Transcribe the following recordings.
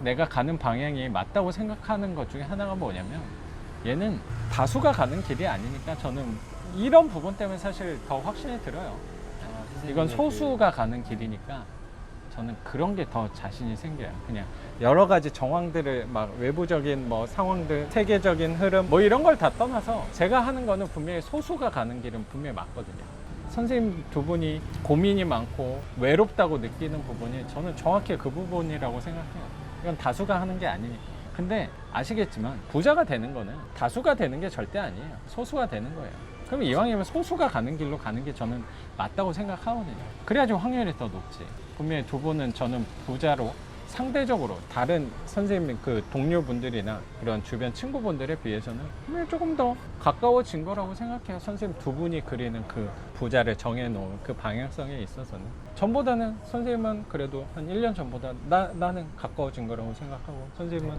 내가 가는 방향이 맞다고 생각하는 것 중에 하나가 뭐냐면 얘는 다수가 가는 길이 아니니까 저는 이런 부분 때문에 사실 더 확신이 들어요. 이건 소수가 가는 길이니까 저는 그런 게 더 자신이 생겨요. 그냥 여러 가지 정황들을 막 외부적인 뭐 상황들, 세계적인 흐름 뭐 이런 걸 다 떠나서 제가 하는 거는 분명히 소수가 가는 길은 분명히 맞거든요. 선생님 두 분이 고민이 많고 외롭다고 느끼는 부분이 저는 정확히 그 부분이라고 생각해요. 이건 다수가 하는 게 아니니까. 근데 아시겠지만 부자가 되는 거는 다수가 되는 게 절대 아니에요. 소수가 되는 거예요. 그럼 이왕이면 소수가 가는 길로 가는 게 저는 맞다고 생각하거든요. 그래야지 확률이 더 높지. 분명히 두 분은 저는 부자로 상대적으로 다른 선생님 그 동료분들이나 그런 주변 친구분들에 비해서는 분명히 조금 더 가까워진 거라고 생각해요. 선생님 두 분이 그리는 그 부자를 정해놓은 그 방향성에 있어서는. 전보다는 선생님은 그래도 한 1년 전보다 나는 가까워진 거라고 생각하고 선생님은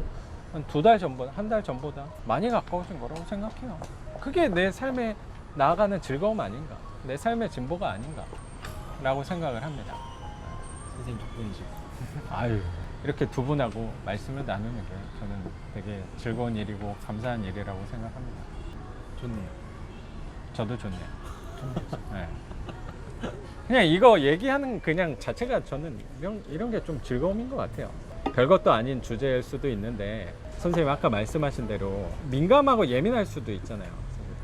한 2달 전보다, 한 달 전보다 많이 가까워진 거라고 생각해요. 그게 내 삶에 나아가는 즐거움 아닌가, 내 삶의 진보가 아닌가 라고 생각을 합니다. 선생님 덕분이죠. 아유, 이렇게 두 분하고 말씀을 나누는 게 저는 되게 즐거운 일이고 감사한 일이라고 생각합니다. 좋네요. 저도 좋네요. 네. 그냥 이거 얘기하는 그냥 자체가 저는 이런 게 좀 즐거움인 것 같아요. 별것도 아닌 주제일 수도 있는데 선생님 아까 말씀하신 대로 민감하고 예민할 수도 있잖아요.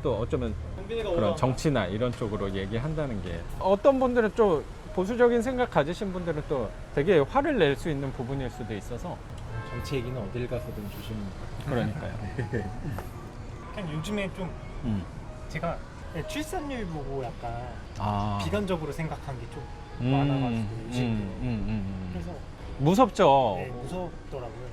또 어쩌면 그런 정치나 이런 쪽으로 얘기한다는 게 어떤 분들은 좀 보수적인 생각 가지신 분들은 또 되게 화를 낼 수 있는 부분일 수도 있어서 정치 얘기는 어딜 가서든 조심. 그러니까요. 그냥 요즘에 좀 제가 출산율 보고 약간 비관적으로 생각한 게 좀 많아가지고 요즘에 그래서 무섭죠. 네, 무섭더라고요.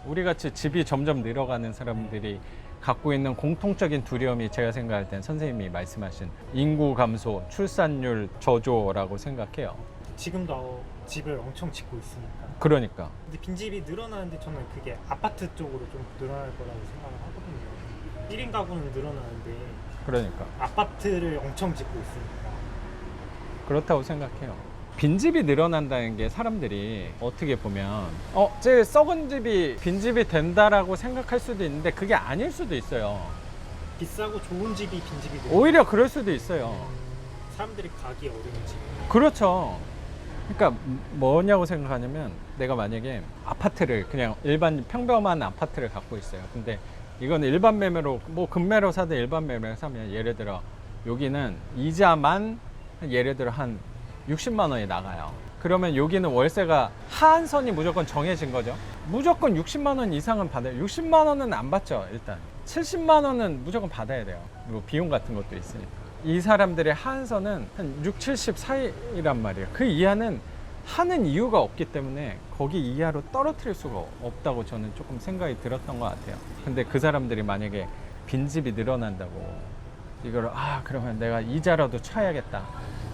우리 같이 집이 점점 늘어가는 사람들이 갖고 있는 공통적인 두려움이 제가 생각할 땐 선생님이 말씀하신 인구 감소, 출산율 저조라고 생각해요. 지금도 집을 엄청 짓고 있으니까. 그러니까. 근데 빈집이 늘어나는데 저는 그게 아파트 쪽으로 좀 늘어날 거라고 생각을 하거든요. 1인 가구는 늘어나는데 그러니까. 아파트를 엄청 짓고 있으니까. 그렇다고 생각해요. 빈집이 늘어난다는 게 사람들이 어떻게 보면 제일 썩은 집이 빈집이 된다라고 생각할 수도 있는데 그게 아닐 수도 있어요. 비싸고 좋은 집이 빈집이 늘어나요. 오히려 그럴 수도 있어요. 사람들이 가기 어려운 집. 그렇죠. 그러니까 뭐냐고 생각하냐면 내가 만약에 아파트를 그냥 일반 평범한 아파트를 갖고 있어요. 근데 이건 일반 매매로 뭐 금매로 사든 일반 매매로 사면 예를 들어 여기는 이자만 예를 들어 한 60만 원이 나가요. 그러면 여기는 월세가 하한선이 무조건 정해진 거죠. 무조건 60만 원 이상은 받아요. 60만 원은 안 받죠. 일단 70만 원은 무조건 받아야 돼요. 뭐 비용 같은 것도 있으니까. 이 사람들의 하한선은 한 6, 70 사이란 말이에요. 그 이하는 하는 이유가 없기 때문에 거기 이하로 떨어뜨릴 수가 없다고 저는 조금 생각이 들었던 것 같아요. 근데 그 사람들이 만약에 빈집이 늘어난다고 이거를 그러면 내가 이자라도 쳐야겠다.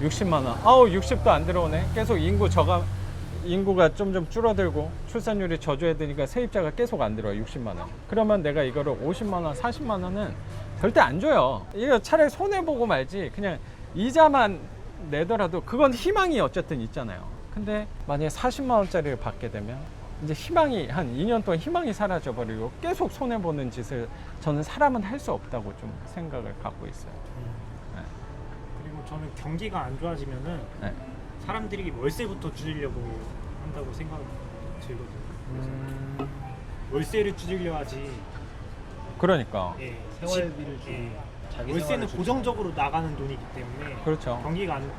60만 원. 60도 안 들어오네. 계속 인구가 점점 줄어들고 출산율이 저조해지니까 세입자가 계속 안 들어요. 60만 원. 그러면 내가 이거를 50만 원, 40만 원은 절대 안 줘요. 이거 차라리 손해 보고 말지. 그냥 이자만 내더라도 그건 희망이 어쨌든 있잖아요. 근데 만약에 40만 원짜리를 받게 되면 이제 희망이 한 2년 동안 희망이 사라져 버리고 계속 손해 보는 짓을 저는 사람은 할 수 없다고 좀 생각을 갖고 있어요. 네. 그리고 저는 경기가 안 좋아지면은 네. 사람들이 월세부터 줄이려고 한다고 생각이 들거든요. 월세를 줄이려 하지. 그러니까. 예, 생활비를 집, 좀 자기 월세는 생활을 좀 고정적으로 나가는 돈이기 때문에 그렇죠. 경기가 안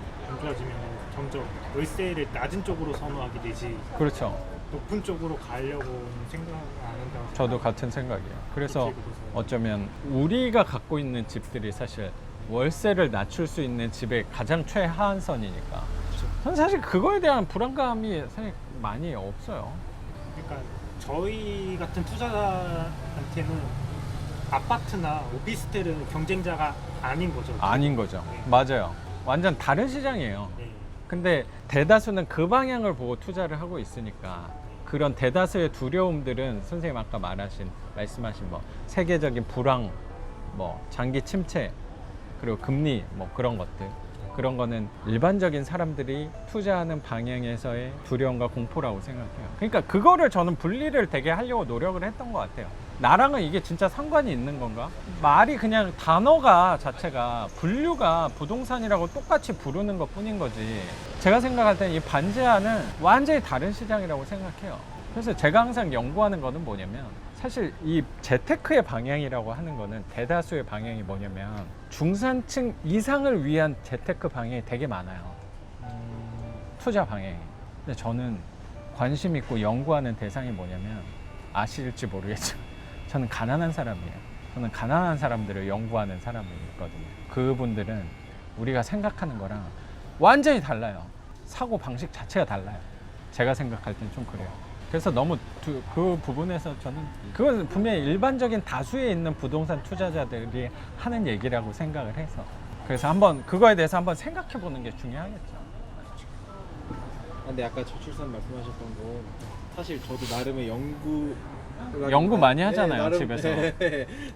좋아지면 점점 월세를 낮은 쪽으로 선호하게 되지 그렇죠. 높은 쪽으로 가려고 생각을 안 한다고. 저도 같은 생각이에요. 그래서 어쩌면 우리가 갖고 있는 집들이 사실 월세를 낮출 수 있는 집의 가장 최하한선이니까 저는 사실 그거에 대한 불안감이 사실 많이 없어요. 그러니까 저희 같은 투자자한테는 아파트나 오피스텔은 경쟁자가 아닌 거죠. 아닌 거죠. 맞아요. 완전 다른 시장이에요. 네. 근데 대다수는 그 방향을 보고 투자를 하고 있으니까 그런 대다수의 두려움들은 선생님 아까 말씀하신 뭐 세계적인 불황, 뭐 장기 침체, 그리고 금리 뭐 그런 것들 그런 거는 일반적인 사람들이 투자하는 방향에서의 두려움과 공포라고 생각해요. 그러니까 그거를 저는 분리를 되게 하려고 노력을 했던 것 같아요. 나랑은 이게 진짜 상관이 있는 건가? 말이 그냥 단어가 자체가 분류가 부동산이라고 똑같이 부르는 것 뿐인 거지. 제가 생각할 때는 이 반지하는 완전히 다른 시장이라고 생각해요. 그래서 제가 항상 연구하는 거는 뭐냐면 사실 이 재테크의 방향이라고 하는 거는 대다수의 방향이 뭐냐면 중산층 이상을 위한 재테크 방향이 되게 많아요. 투자 방향이. 근데 저는 관심 있고 연구하는 대상이 뭐냐면 아실지 모르겠지만 저는 가난한 사람이에요. 저는 가난한 사람들을 연구하는 사람이거든요. 그분들은 우리가 생각하는 거랑 완전히 달라요. 사고 방식 자체가 달라요. 제가 생각할 땐 좀 그래요. 그래서 너무 그 부분에서 저는 그건 분명히 일반적인 다수에 있는 부동산 투자자들이 하는 얘기라고 생각을 해서 그래서 한번 그거에 대해서 한번 생각해 보는 게 중요하겠죠. 근데 아까 저출산 말씀하셨던 거 사실 저도 나름의 연구 많이 하잖아요, 나름, 집에서.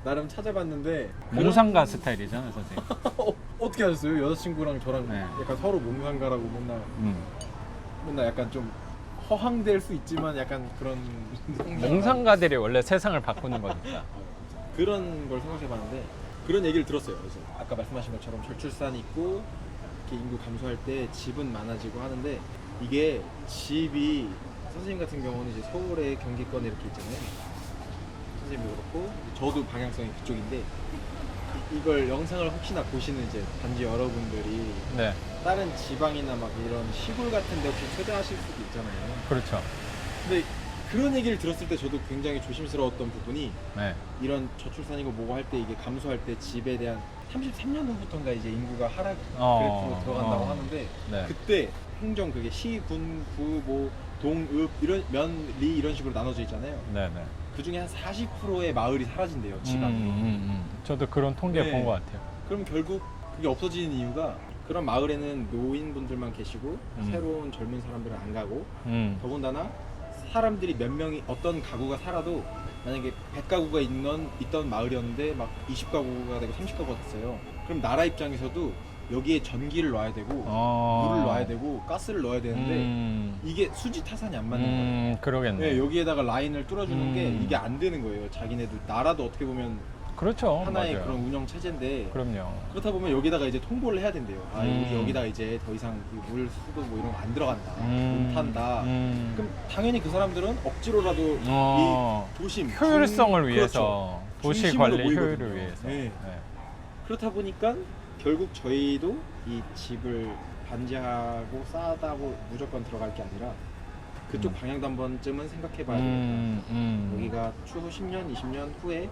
나름 찾아봤는데 몽상가 스타일이잖아요, 선생님. 어떻게 하셨어요? 여자친구랑 저랑 네. 약간 서로 몽상가라고 맨날 약간 좀 허황될 수 있지만 약간 그런 몽상가들이 원래 세상을 바꾸는 거니까. 그런 걸 생각해봤는데 그런 얘기를 들었어요. 그래서 아까 말씀하신 것처럼 저출산이 있고 이렇게 인구 감소할 때 집은 많아지고 하는데 이게 집이 선생님 같은 경우는 이제 서울에 경기권에 이렇게 있잖아요. 선생님도 그렇고 저도 방향성이 그쪽인데 이걸 영상을 혹시나 보시는 이제 단지 여러분들이 네, 다른 지방이나 막 이런 시골 같은 데 혹시 투자하실 수도 있잖아요. 그렇죠. 근데 그런 얘기를 들었을 때 저도 굉장히 조심스러웠던 부분이 네, 이런 저출산이고 뭐고 할 때 이게 감소할 때 집에 대한 33년 후부터인가 이제 인구가 하락 그래프로 들어간다고 하는데 네. 그때 행정 그게 시, 군, 구, 뭐 동읍 이런 면, 리 이런 식으로 나눠져 있잖아요. 네, 네. 그 중에 한 40%의 마을이 사라진대요, 지방으로. 저도 그런 통계 네. 본 것 같아요. 그럼 결국 그게 없어지는 이유가 그런 마을에는 노인분들만 계시고 새로운 젊은 사람들은 안 가고 더군다나 사람들이 몇 명이 어떤 가구가 살아도 만약에 100가구가 있던 마을이었는데 막 20가구가 되고 30가구가 됐어요. 그럼 나라 입장에서도 여기에 전기를 놔야 되고 물을 놔야 되고 가스를 넣어야 되는데 이게 수지 타산이 안 맞는 거예요. 그러겠네. 네, 여기에다가 라인을 뚫어주는 게 이게 안 되는 거예요. 자기네들 나라도 어떻게 보면 그렇죠. 하나의 맞아요. 그런 운영 체제인데 그럼요. 그렇다 보면 여기다가 이제 통보를 해야 된대요. 아, 음. 우리 여기다 이제 더 이상 물, 수도 뭐 이런 거 안 들어간다. 못 탄다. 그럼 당연히 그 사람들은 억지로라도 이 도심 효율성을 위해서, 그렇죠. 도시 중심으로 관리 모이거든요. 효율을 위해서. 네. 네. 그렇다 보니까 결국 저희도 이 집을 반지하고 싸다고 무조건 들어갈 게 아니라 그쪽 방향도 한 번쯤은 생각해 봐야 되겠다. 여기가 추후 10년, 20년 후에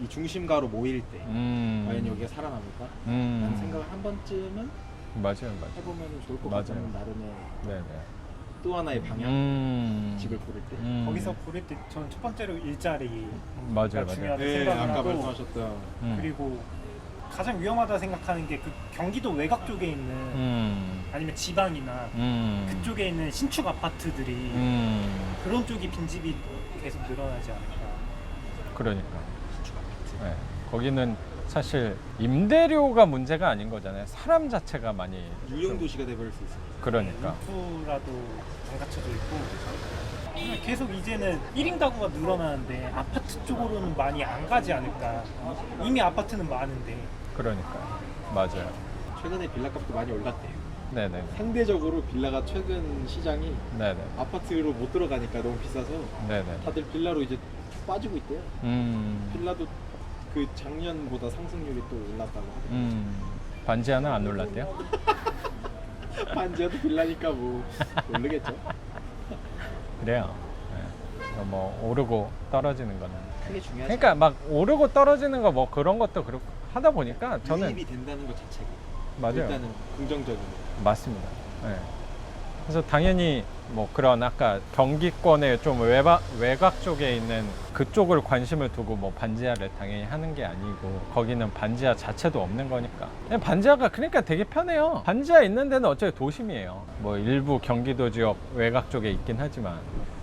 이 중심가로 모일 때 과연 여기가 살아남을까? 라는 생각을 한 번쯤은 맞아요. 해보면 좋을 것 맞아요. 같다는 나름의 네네. 또 하나의 방향 집을 고를 때 거기서 고를 때 저는 첫 번째로 일자리 맞아요. 중요하다고 네, 생각을 아까 하고 말씀하셨던 그리고 가장 위험하다 생각하는 게 그 경기도 외곽 쪽에 있는 아니면 지방이나 그쪽에 있는 신축 아파트들이 그런 쪽이 빈집이 계속 늘어나지 않을까. 그러니까. 신축 아파트 네. 거기는 사실 임대료가 문제가 아닌 거잖아요. 사람 자체가 많이 유형 도시가 돼버릴 수 있어요. 그러니까. 인프라도 안 갖춰져 있고 계속 이제는 1인 가구가 늘어나는데 아파트 쪽으로는 많이 안 가지 않을까. 이미 아파트는 많은데. 그러니까. 맞아요. 최근에 빌라값도 많이 올랐대요. 네네. 상대적으로 빌라가 최근 시장이 네네. 아파트로 못 들어가니까 너무 비싸서 네네. 다들 빌라로 이제 빠지고 있대요. 빌라도 그 작년보다 상승률이 또 올랐다고 하더라고요. 반지 하나 안 올랐대요? 반지하도 빌라니까 뭐 모르겠죠. 그래요. 네. 뭐 오르고 떨어지는 거는. 크게 중요하지. 그러니까 막 오르고 떨어지는 거 뭐 그런 것도 그렇고 하다 보니까 저는 유입이 된다는 것 자체가 맞아요. 일단은 긍정적인 거. 맞습니다. 네. 그래서 당연히 뭐 그런 아까 경기권의 좀 외곽 쪽에 있는 그쪽을 관심을 두고 뭐 반지하를 당연히 하는 게 아니고 거기는 반지하 자체도 없는 거니까 그냥 반지하가 그러니까 되게 편해요. 반지하 있는 데는 어차피 도심이에요. 뭐 일부 경기도 지역 외곽 쪽에 있긴 하지만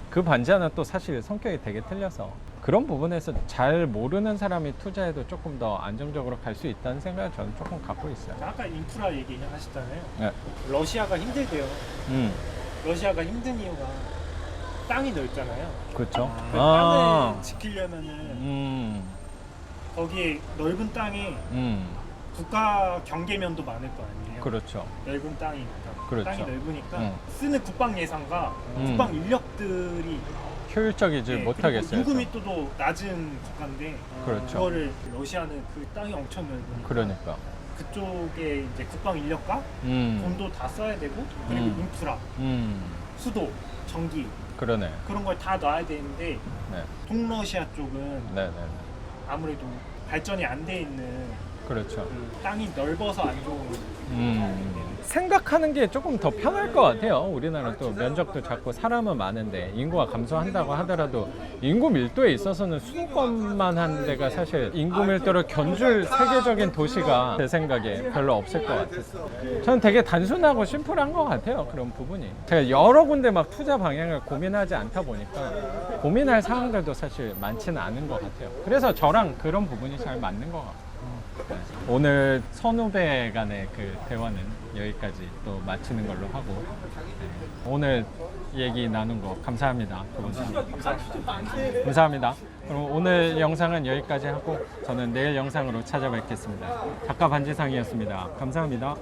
그 반지하는 또 사실 성격이 되게 틀려서 그런 부분에서 잘 모르는 사람이 투자해도 조금 더 안정적으로 갈 수 있다는 생각을 저는 조금 갖고 있어요. 아까 인프라 얘기하셨잖아요. 네. 러시아가 힘들대요. 음, 러시아가 힘든 이유가 땅이 넓잖아요. 그렇죠. 그 땅을 지키려면은 거기에 넓은 땅에 국가 경계면도 많을 거 아니에요. 그렇죠. 넓은 땅이니까. 그렇죠. 땅이 넓으니까 음. 쓰는 국방 예산과 국방 인력들이 효율적이지 네, 못하겠어요. 그리고 인구密도도 낮은 국가인데 그렇죠. 그거를 러시아는 그 땅이 엄청 넓으니까 그러니까. 그쪽에 이제 국방 인력과 돈도 다 써야 되고 그리고 인프라, 수도, 전기 그러네. 그런 걸 다 놔야 되는데 네. 동러시아 쪽은 네네. 아무래도 발전이 안 돼 있는 그렇죠. 그 땅이 넓어서 안 좋은 생각하는 게 조금 더 편할 것 같아요. 우리나라는 또 면적도 작고 사람은 많은데 인구가 감소한다고 하더라도 인구 밀도에 있어서는 수도권만 한 데가 사실 인구 밀도를 견줄 세계적인 도시가 제 생각에 별로 없을 것 같아요. 저는 되게 단순하고 심플한 것 같아요. 그런 부분이. 제가 여러 군데 막 투자 방향을 고민하지 않다 보니까 고민할 사항들도 사실 많지는 않은 것 같아요. 그래서 저랑 그런 부분이 잘 맞는 것 같아요. 오늘 선후배 간의 그 대화는 여기까지 또 마치는 걸로 하고 오늘 얘기 나눈 거 감사합니다. 두 분. 감사합니다. 그럼 오늘 영상은 여기까지 하고 저는 내일 영상으로 찾아뵙겠습니다. 작가 반지상이었습니다. 감사합니다.